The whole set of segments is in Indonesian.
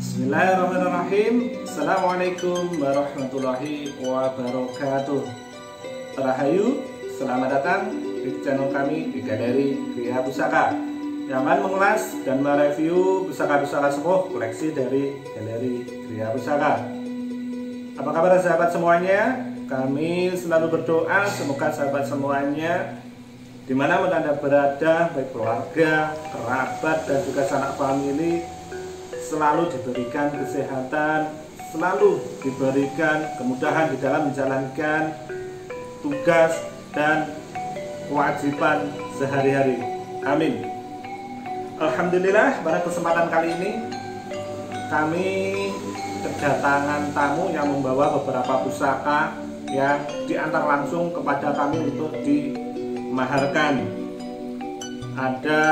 Bismillahirrahmanirrahim. Assalamualaikum warahmatullahi wabarakatuh. Rahayu, selamat datang di channel kami di Galeri Gria Pusaka yang akan mengulas dan mereview pusaka-pusaka sepuh koleksi dari Galeri Gria Pusaka. Apa kabar sahabat semuanya? Kami selalu berdoa semoga sahabat semuanya dimanapun Anda berada, baik keluarga, kerabat, dan juga sanak famili, selalu diberikan kesehatan, selalu diberikan kemudahan di dalam menjalankan tugas dan kewajiban sehari-hari. Amin. Alhamdulillah, pada kesempatan kali ini kami kedatangan tamu yang membawa beberapa pusaka yang diantar langsung kepada kami untuk dimaharkan. Ada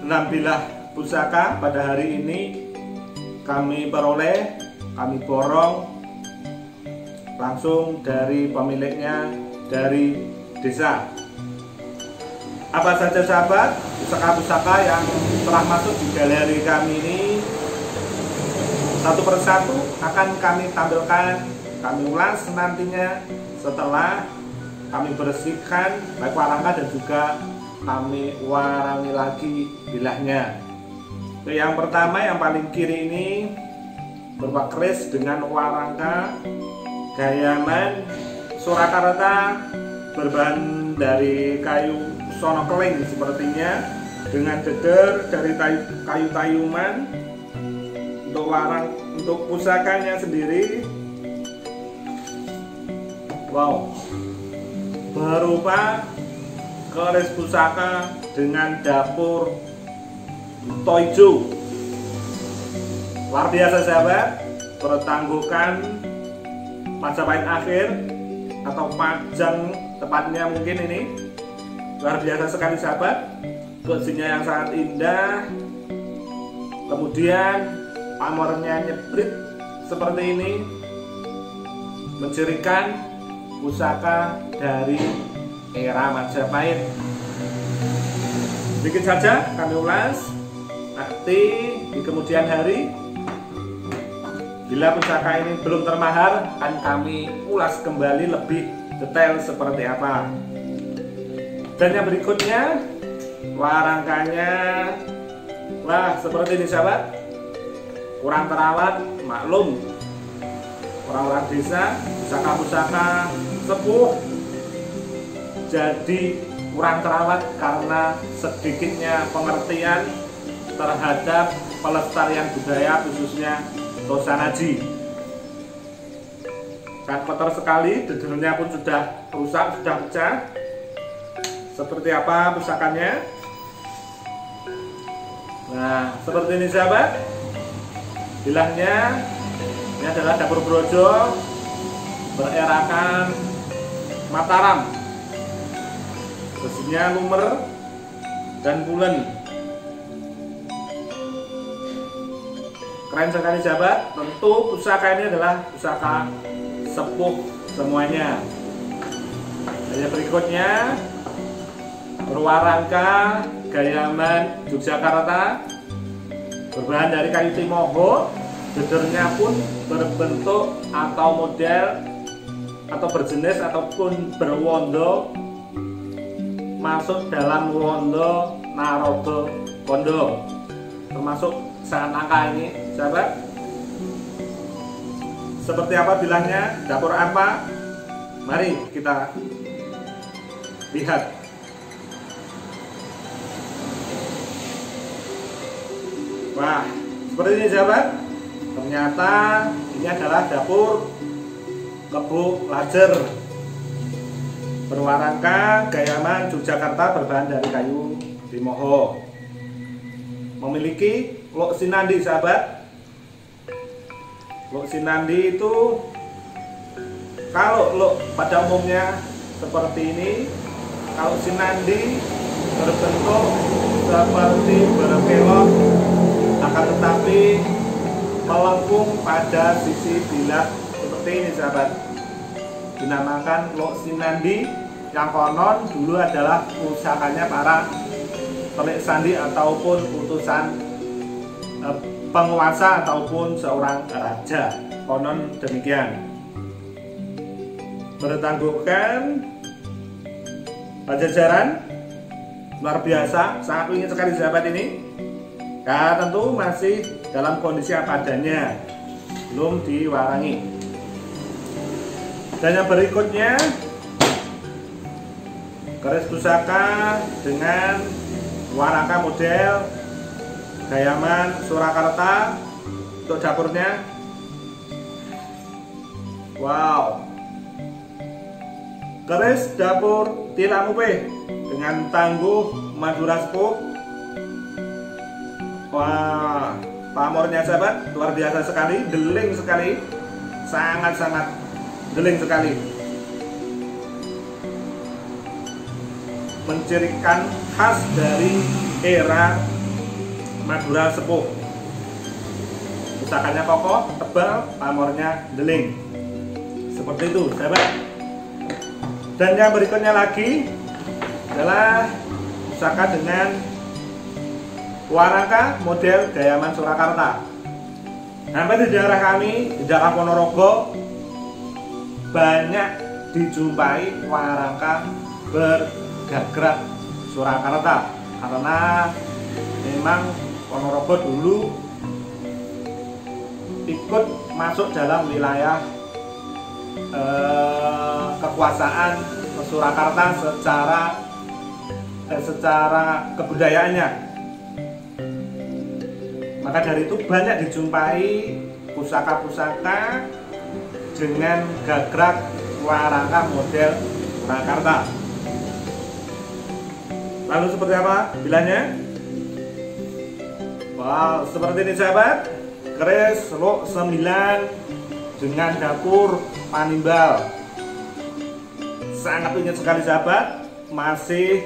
6 bilah pusaka pada hari ini kami peroleh, kami borong langsung dari pemiliknya dari desa. Apa saja sahabat pusaka-pusaka yang telah masuk di galeri kami ini, satu persatu akan kami tampilkan, kami ulas nantinya setelah kami bersihkan baik warangka dan juga kami warangi lagi bilahnya. Yang pertama, yang paling kiri ini berupa keris dengan warangka gayaman Surakarta berbahan dari kayu sono keling sepertinya, dengan jeder dari kayu tayuman. Untuk pusakanya sendiri, wow, berupa keris pusaka dengan dapur Toijo. Luar biasa sahabat, bertangguhkan Majapahit akhir atau Pajang tepatnya mungkin ini. Luar biasa sekali sahabat, besinya yang sangat indah, kemudian pamornya nyebrit seperti ini, mencirikan pusaka dari era Majapahit. Sedikit saja kami ulas, nanti di kemudian hari bila pusaka ini belum termahar akan kami ulas kembali lebih detail seperti apa. Dan yang berikutnya warangkanya, wah seperti ini sahabat, kurang terawat, maklum orang-orang desa pusaka-pusaka sepuh jadi kurang terawat karena sedikitnya pengertian terhadap pelestarian budaya khususnya Tosanaji. Sangat kotor sekali, dedernya pun sudah rusak, sudah pecah. Seperti apa pusakanya? Nah, seperti ini sahabat. Bilahnya ini adalah dapur Brojo bererakan Mataram. Besinya lumer dan pulen. Keren sekali sahabat. Tentu pusaka ini adalah pusaka sepuh semuanya. Dan yang berikutnya berwarangka gayaman Yogyakarta berbahan dari kayu timoho. Jedernya pun berbentuk atau model atau berjenis ataupun berwondo masuk dalam wondo Narogo Kondo, termasuk sangat langka ini sahabat. Seperti apa bilahnya, dapur apa? Mari kita lihat. Wah, seperti ini sahabat. Ternyata ini adalah dapur Kebu Lajer berwarangka gayaman Yogyakarta berbahan dari kayu timoho. Memiliki lok sinandi sahabat. Lok sinandi itu kalau lok pada umumnya seperti ini, kalau sinandi berbentuk seperti berkelok, akan tetapi melengkung pada sisi bilah seperti ini sahabat. Dinamakan lok sinandi, yang konon dulu adalah pusakanya para telik sandi ataupun utusan penguasa ataupun seorang raja, konon demikian. Bertangguhkan Pajajaran luar biasa, sangat ingin sekali sahabat ini. Ya tentu masih dalam kondisi apa adanya, belum diwarangi. Dan yang berikutnya, keris pusaka dengan warangka model Gayaman Surakarta untuk dapurnya. Wow, keris dapur Tilamupe dengan tangguh Madura Sepuh. Wah, pamornya sahabat luar biasa sekali, deling sekali, sangat-sangat deling sekali, mencirikan khas dari era Madura Sepuh. Pusakanya kokoh, tebal, pamornya deling, seperti itu sahabat. Dan yang berikutnya lagi adalah pusaka dengan warangka model Gayaman Surakarta. Hampir di daerah kami, di daerah Ponorogo, banyak dijumpai warangka bergagrag Surakarta, karena memang Ponorogo dulu ikut masuk dalam wilayah kekuasaan Surakarta secara kebudayaannya. Maka dari itu banyak dijumpai pusaka-pusaka dengan gagrag warangka model Surakarta. Lalu seperti apa bilanya? Wow, seperti ini sahabat, keris Lok 9 dengan dapur Panimbal. Sangat ingin sekali sahabat, masih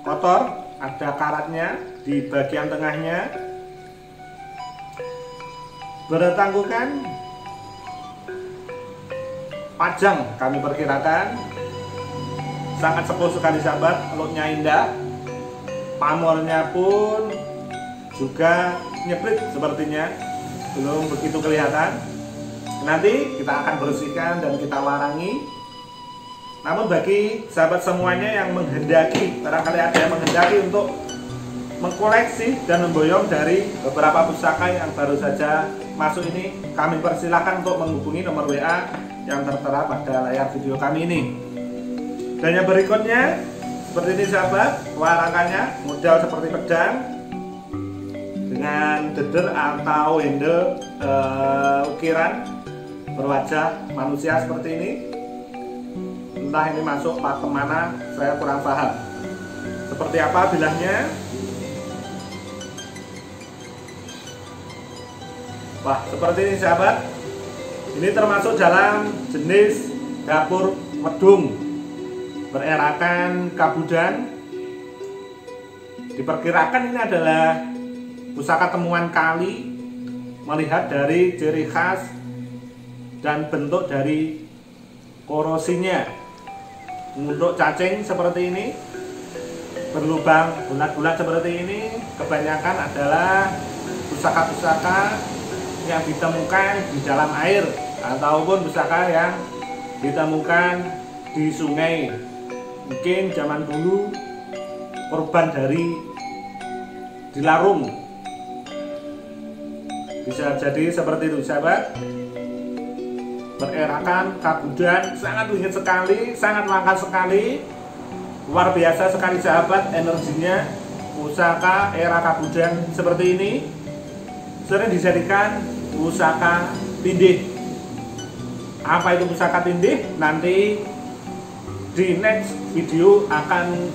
kotor, ada karatnya di bagian tengahnya. Bertangguhkan Pajang kami perkirakan. Sangat sepuh sekali sahabat, looknya indah, pamornya pun juga nyeprit sepertinya, belum begitu kelihatan. Nanti kita akan bersihkan dan kita warangi. Namun bagi sahabat semuanya yang menghendaki, barangkali ada yang menghendaki untuk mengkoleksi dan memboyong dari beberapa pusaka yang baru saja masuk ini, kami persilahkan untuk menghubungi nomor WA yang tertera pada layar video kami ini. Dan yang berikutnya seperti ini sahabat, warangkanya model seperti pedang dengan deder atau handle ukiran berwajah manusia seperti ini. Entah ini masuk pakem mana, saya kurang paham. Seperti apa bilahnya? Wah, seperti ini sahabat. Ini termasuk dalam jenis dapur wedung bererakan Kabudan. Diperkirakan ini adalah pusaka temuan kali, melihat dari ciri khas dan bentuk dari korosinya. Untuk cacing seperti ini, berlubang bulat-bulat seperti ini, kebanyakan adalah pusaka-pusaka yang ditemukan di dalam air ataupun pusaka yang ditemukan di sungai. Mungkin zaman dulu korban dari dilarung, bisa jadi seperti itu sahabat. Bererakan Kabudan, sangat ingin sekali, sangat langka sekali, luar biasa sekali sahabat energinya. Pusaka era Kabudan seperti ini sering dijadikan pusaka tindih. Apa itu pusaka tindih? Nanti di next video akan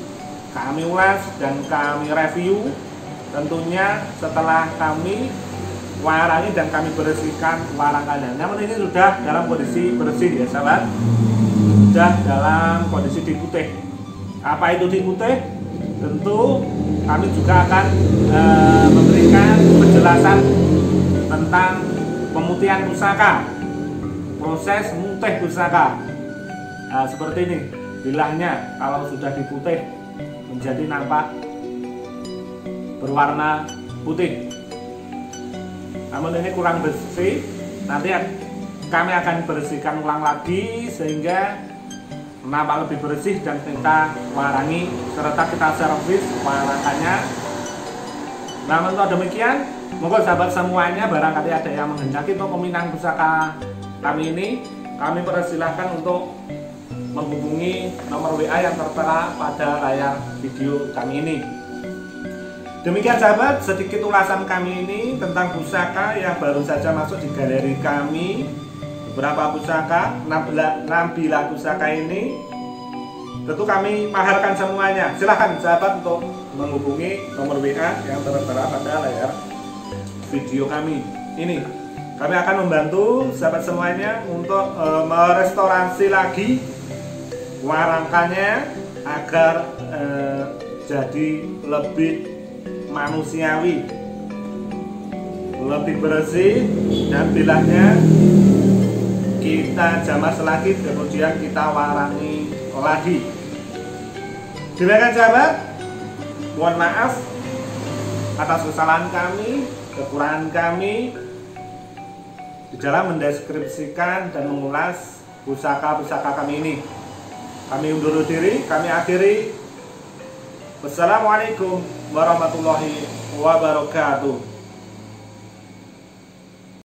kami ulas dan kami review, tentunya setelah kami warangi dan kami bersihkan warangkanya. Namun ini sudah dalam kondisi bersih ya sahabat, sudah dalam kondisi diputih. Apa itu diputih? Tentu kami juga akan memberikan penjelasan tentang pemutihan pusaka, proses mutih pusaka. Nah, seperti ini bilahnya, kalau sudah diputih menjadi nampak berwarna putih. namun ini kurang bersih. Nanti kami akan bersihkan ulang lagi sehingga nampak lebih bersih dan kita warangi serta kita servis warangkannya. Namun untuk demikian, monggo sahabat semuanya, barangkali ada yang menghendaki untuk meminang pusaka kami ini, kami persilahkan untuk menghubungi nomor WA yang tertera pada layar video kami ini. Demikian sahabat, sedikit ulasan kami ini tentang pusaka yang baru saja masuk di galeri kami. Beberapa pusaka, 6 pusaka ini tentu kami maharkan semuanya. Silahkan sahabat untuk menghubungi nomor WA yang tertera pada layar video kami ini. Kami akan membantu sahabat semuanya untuk merestorasi lagi warangkannya agar jadi lebih manusiawi, lebih bersih, dan bilangnya kita jamas lagi, kemudian kita warangi lagi. Demikian sahabat, mohon maaf atas kesalahan kami, kekurangan kami di dalam mendeskripsikan dan mengulas pusaka-pusaka kami ini. Kami undur diri, kami akhiri. Wassalamualaikum warahmatullahi wabarakatuh.